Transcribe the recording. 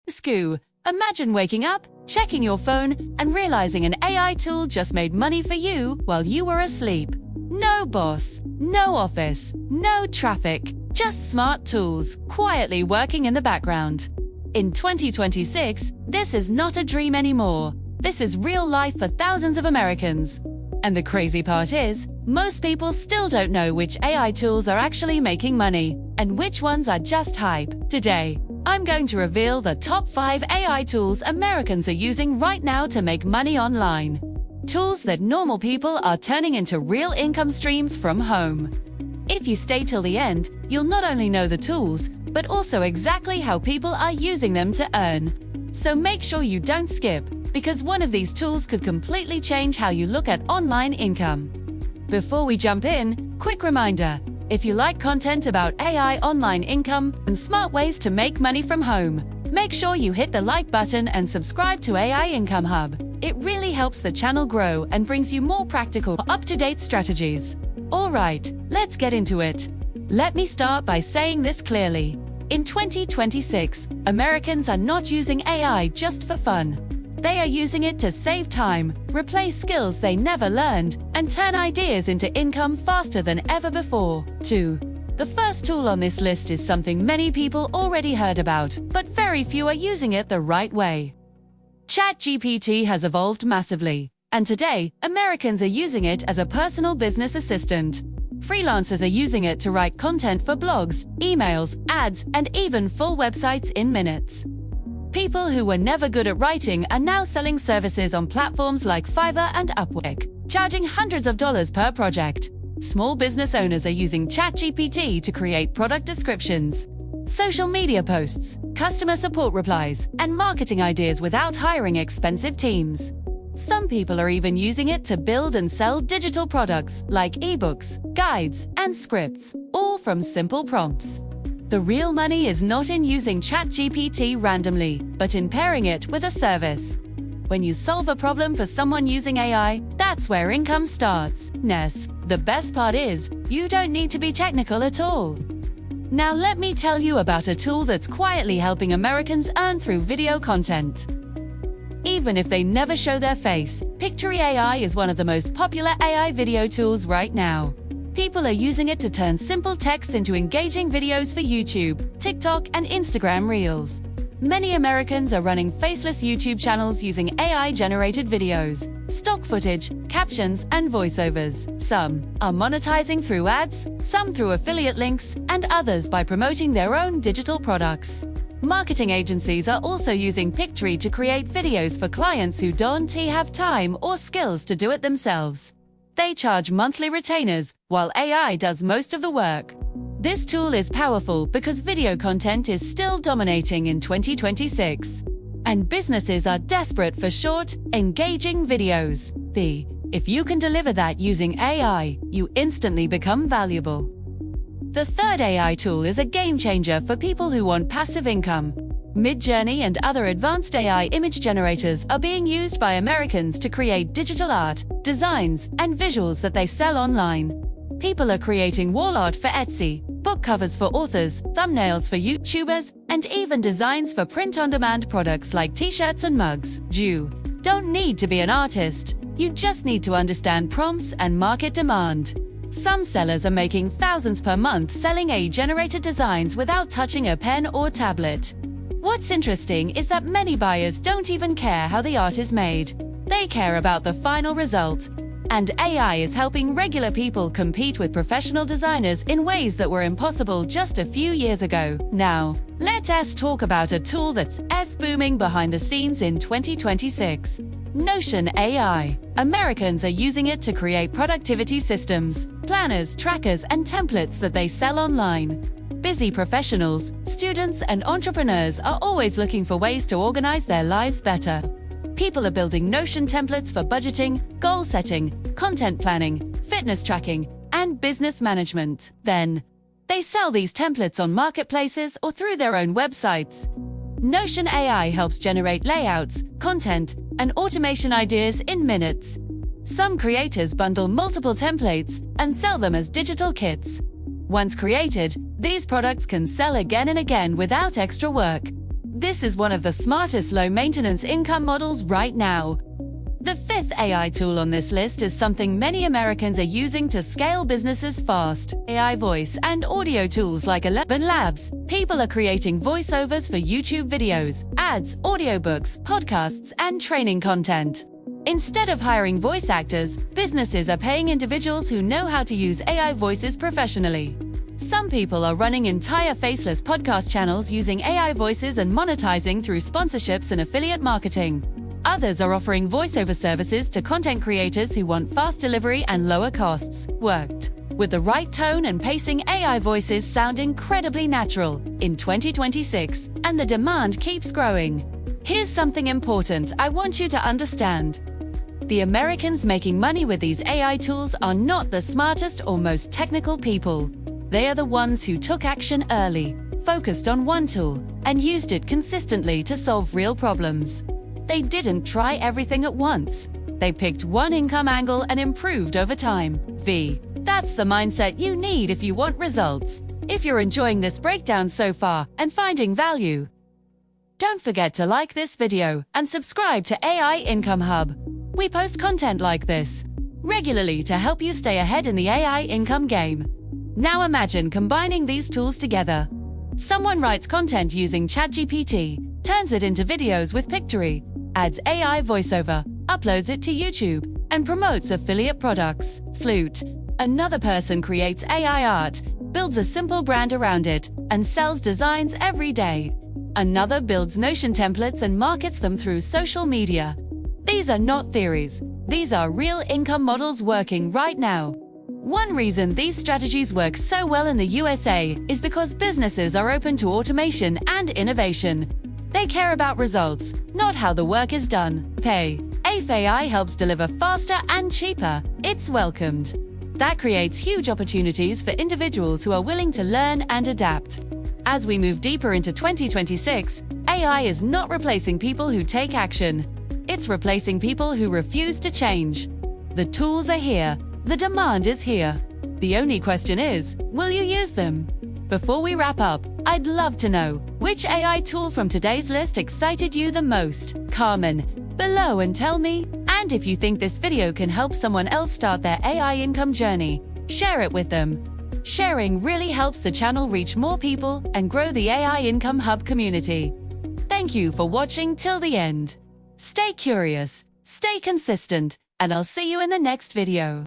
Scoo. Imagine waking up, checking your phone, and realizing an AI tool just made money for you while you were asleep. No boss, no office, no traffic, just smart tools quietly working in the background. In 2026, this is not a dream anymore. This is real life for thousands of Americans. And the crazy part is, most people still don't know which AI tools are actually making money and which ones are just hype. Today, I'm going to reveal the top 5 AI tools Americans are using right now to make money online. Tools that normal people are turning into real income streams from home. If you stay till the end, you'll not only know the tools, but also exactly how people are using them to earn. So make sure you don't skip, because one of these tools could completely change how you look at online income. Before we jump in, quick reminder. If you like content about AI online income and smart ways to make money from home, make sure you hit the like button and subscribe to AI Income Hub. It really helps the channel grow and brings you more practical, up-to-date strategies. Alright, let's get into it. Let me start by saying this clearly. In 2026, Americans are not using AI just for fun. They are using it to save time, replace skills they never learned, and turn ideas into income faster than ever before. 2. The first tool on this list is something many people already heard about, but very few are using it the right way. ChatGPT has evolved massively, and today, Americans are using it as a personal business assistant. Freelancers are using it to write content for blogs, emails, ads, and even full websites in minutes. People who were never good at writing are now selling services on platforms like Fiverr and Upwork, charging hundreds of dollars per project. Small business owners are using ChatGPT to create product descriptions, social media posts, customer support replies, and marketing ideas without hiring expensive teams. Some people are even using it to build and sell digital products like ebooks, guides, and scripts, all from simple prompts. The real money is not in using ChatGPT randomly, but in pairing it with a service. When you solve a problem for someone using AI, that's where income starts. The best part is, you don't need to be technical at all. Now let me tell you about a tool that's quietly helping Americans earn through video content. Even if they never show their face, Pictory AI is one of the most popular AI video tools right now. People are using it to turn simple text into engaging videos for YouTube, TikTok, and Instagram Reels. Many Americans are running faceless YouTube channels using AI-generated videos, stock footage, captions, and voiceovers. Some are monetizing through ads, some through affiliate links, and others by promoting their own digital products. Marketing agencies are also using Pictory to create videos for clients who don't have time or skills to do it themselves. They charge monthly retainers, while AI does most of the work. This tool is powerful because video content is still dominating in 2026. And businesses are desperate for short, engaging videos. If you can deliver that using AI, you instantly become valuable. The third AI tool is a game changer for people who want passive income. Midjourney and other advanced AI image generators are being used by Americans to create digital art, designs, and visuals that they sell online. People are creating wall art for Etsy, book covers for authors, thumbnails for YouTubers, and even designs for print-on-demand products like t-shirts and mugs. You don't need to be an artist. You just need to understand prompts and market demand. Some sellers are making thousands per month selling AI-generated designs without touching a pen or tablet. What's interesting is that many buyers don't even care how the art is made. They care about the final result. And AI is helping regular people compete with professional designers in ways that were impossible just a few years ago. Now, let us talk about a tool that's booming behind the scenes in 2026. Notion AI. Americans are using it to create productivity systems, planners, trackers, and templates that they sell online. Busy professionals, students, and entrepreneurs are always looking for ways to organize their lives better. People are building Notion templates for budgeting, goal setting, content planning, fitness tracking, and business management. Then, they sell these templates on marketplaces or through their own websites. Notion AI helps generate layouts, content, and automation ideas in minutes. Some creators bundle multiple templates and sell them as digital kits. Once created, these products can sell again and again without extra work. This is one of the smartest low-maintenance income models right now. The fifth AI tool on this list is something many Americans are using to scale businesses fast. AI voice and audio tools like 11 Labs. People are creating voiceovers for YouTube videos, ads, audiobooks, podcasts, and training content. Instead of hiring voice actors, businesses are paying individuals who know how to use AI voices professionally. Some people are running entire Faceless podcast channels using AI voices and monetizing through sponsorships and affiliate marketing. Others are offering voiceover services to content creators who want fast delivery and lower costs. Worked. With the right tone and pacing, AI voices sound incredibly natural in 2026, and the demand keeps growing. Here's something important I want you to understand. The Americans making money with these AI tools are not the smartest or most technical people. They are the ones who took action early, focused on one tool, and used it consistently to solve real problems. They didn't try everything at once. They picked one income angle and improved over time. That's the mindset you need if you want results. If you're enjoying this breakdown so far and finding value, don't forget to like this video and subscribe to AI Income Hub. We post content like this regularly to help you stay ahead in the AI income game. Now imagine combining these tools together. Someone writes content using ChatGPT, turns it into videos with Pictory, adds AI voiceover, uploads it to YouTube, and promotes affiliate products. Sloot. Another person creates AI art, builds a simple brand around it, and sells designs every day. Another builds Notion templates and markets them through social media. These are not theories. These are real income models working right now. One reason these strategies work so well in the USA is because businesses are open to automation and innovation. They care about results, not how the work is done. If AI helps deliver faster and cheaper, it's welcomed. That creates huge opportunities for individuals who are willing to learn and adapt. As we move deeper into 2026, AI is not replacing people who take action. It's replacing people who refuse to change. The tools are here. The demand is here. The only question is, will you use them? Before we wrap up, I'd love to know which AI tool from today's list excited you the most. Comment below and tell me. And if you think this video can help someone else start their AI income journey, share it with them. Sharing really helps the channel reach more people and grow the AI Income Hub community. Thank you for watching till the end. Stay curious, stay consistent, and I'll see you in the next video.